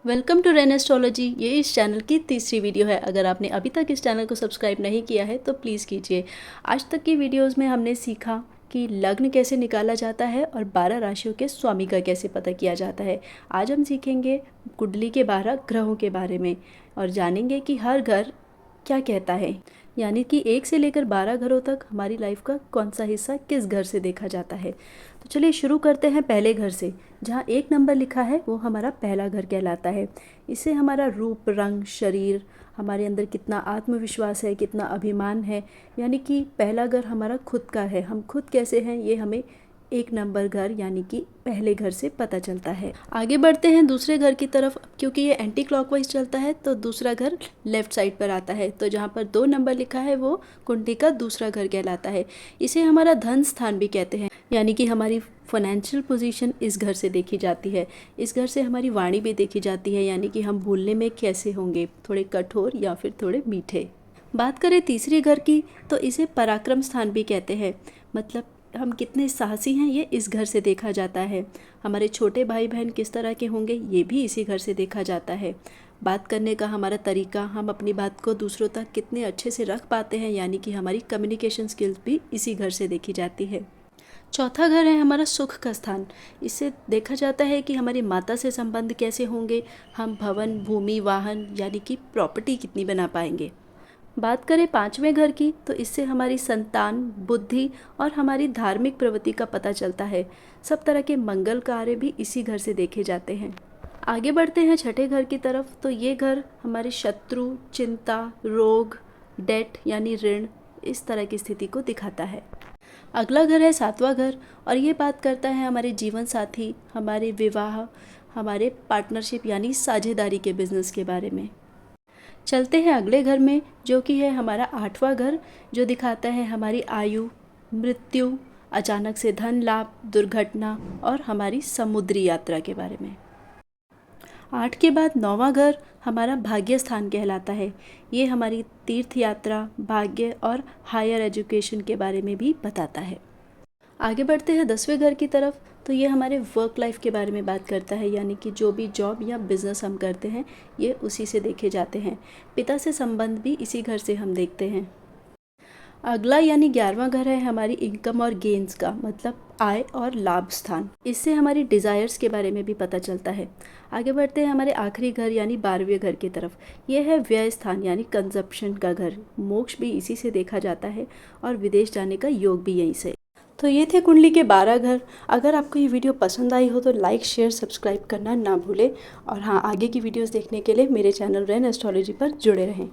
Welcome to rain astrology. ये इस channel की तीसरी वीडियो है। अगर आपने अभी तक इस चैनल को सब्सक्राइब नहीं किया है तो प्लीज़ कीजिए। आज तक की वीडियोस में हमने सीखा कि लग्न कैसे निकाला जाता है और 12 राशियों के स्वामी का कैसे पता किया जाता है। आज हम सीखेंगे कुंडली के 12 ग्रहों के बारे में और जानेंगे कि हर घर क्या कहता है, यानी कि 1 से लेकर 12 घरों तक हमारी लाइफ का कौन सा हिस्सा किस घर से देखा जाता है। तो चलिए शुरू करते हैं पहले घर से। जहाँ 1 नंबर लिखा है वो हमारा पहला घर कहलाता है। इससे हमारा रूप, रंग, शरीर, हमारे अंदर कितना आत्मविश्वास है, कितना अभिमान है, यानी कि पहला घर हमारा खुद का है। हम खुद कैसे हैं ये हमें 1 नंबर घर यानी कि पहले घर से पता चलता है। आगे बढ़ते हैं दूसरे घर की तरफ। क्योंकि ये एंटी क्लॉकवाइज चलता है तो दूसरा घर लेफ्ट साइड पर आता है। तो जहाँ पर 2 नंबर लिखा है वो कुंडली का दूसरा घर कहलाता है। इसे हमारा धन स्थान भी कहते हैं, यानी कि हमारी फाइनेंशियल पोजीशन इस घर से देखी जाती है। इस घर से हमारी वाणी भी देखी जाती है, यानी कि हम बोलने में कैसे होंगे, थोड़े कठोर या फिर थोड़े मीठे। बात करें तीसरे घर की तो इसे पराक्रम स्थान भी कहते हैं। मतलब हम कितने साहसी हैं ये इस घर से देखा जाता है। हमारे छोटे भाई बहन किस तरह के होंगे ये भी इसी घर से देखा जाता है। बात करने का हमारा तरीका, हम अपनी बात को दूसरों तक कितने अच्छे से रख पाते हैं, यानी कि हमारी कम्युनिकेशन स्किल्स भी इसी घर से देखी जाती है। चौथा घर है हमारा सुख का स्थान। इससे देखा जाता है कि हमारी माता से संबंध कैसे होंगे, हम भवन, भूमि, वाहन यानी कि प्रॉपर्टी कितनी बना पाएंगे। बात करें 5वें घर की तो इससे हमारी संतान, बुद्धि और हमारी धार्मिक प्रवृत्ति का पता चलता है। सब तरह के मंगल कार्य भी इसी घर से देखे जाते हैं। आगे बढ़ते हैं छठे घर की तरफ। तो ये घर हमारे शत्रु, चिंता, रोग, डेट यानी ऋण, इस तरह की स्थिति को दिखाता है। अगला घर है 7वां घर और ये बात करता है हमारे जीवन साथी, हमारे विवाह, हमारे पार्टनरशिप यानी साझेदारी के बिजनेस के बारे में। चलते हैं अगले घर में जो कि है हमारा 8वां घर, जो दिखाता है हमारी आयु, मृत्यु, अचानक से धन लाभ, दुर्घटना और हमारी समुद्री यात्रा के बारे में। 8 के बाद 9वां घर हमारा भाग्य स्थान कहलाता है। ये हमारी तीर्थ यात्रा, भाग्य और हायर एजुकेशन के बारे में भी बताता है। आगे बढ़ते हैं 10वें घर की तरफ। तो ये हमारे वर्क लाइफ के बारे में बात करता है, यानी कि जो भी जॉब या बिज़नेस हम करते हैं ये उसी से देखे जाते हैं। पिता से संबंध भी इसी घर से हम देखते हैं। अगला यानी 11वां घर है हमारी इनकम और गेन्स का, मतलब आय और लाभ स्थान। इससे हमारी डिज़ायर्स के बारे में भी पता चलता है। आगे बढ़ते हैं हमारे आखिरी घर यानी 12वें घर की तरफ। यह है व्यय स्थान यानी कंजप्शन का घर। मोक्ष भी इसी से देखा जाता है और विदेश जाने का योग भी यहीं से। तो ये थे कुंडली के 12 घर। अगर आपको ये वीडियो पसंद आई हो तो लाइक, शेयर, सब्सक्राइब करना ना भूलें। और हाँ, आगे की वीडियोस देखने के लिए मेरे चैनल रेन एस्ट्रोलॉजी पर जुड़े रहें।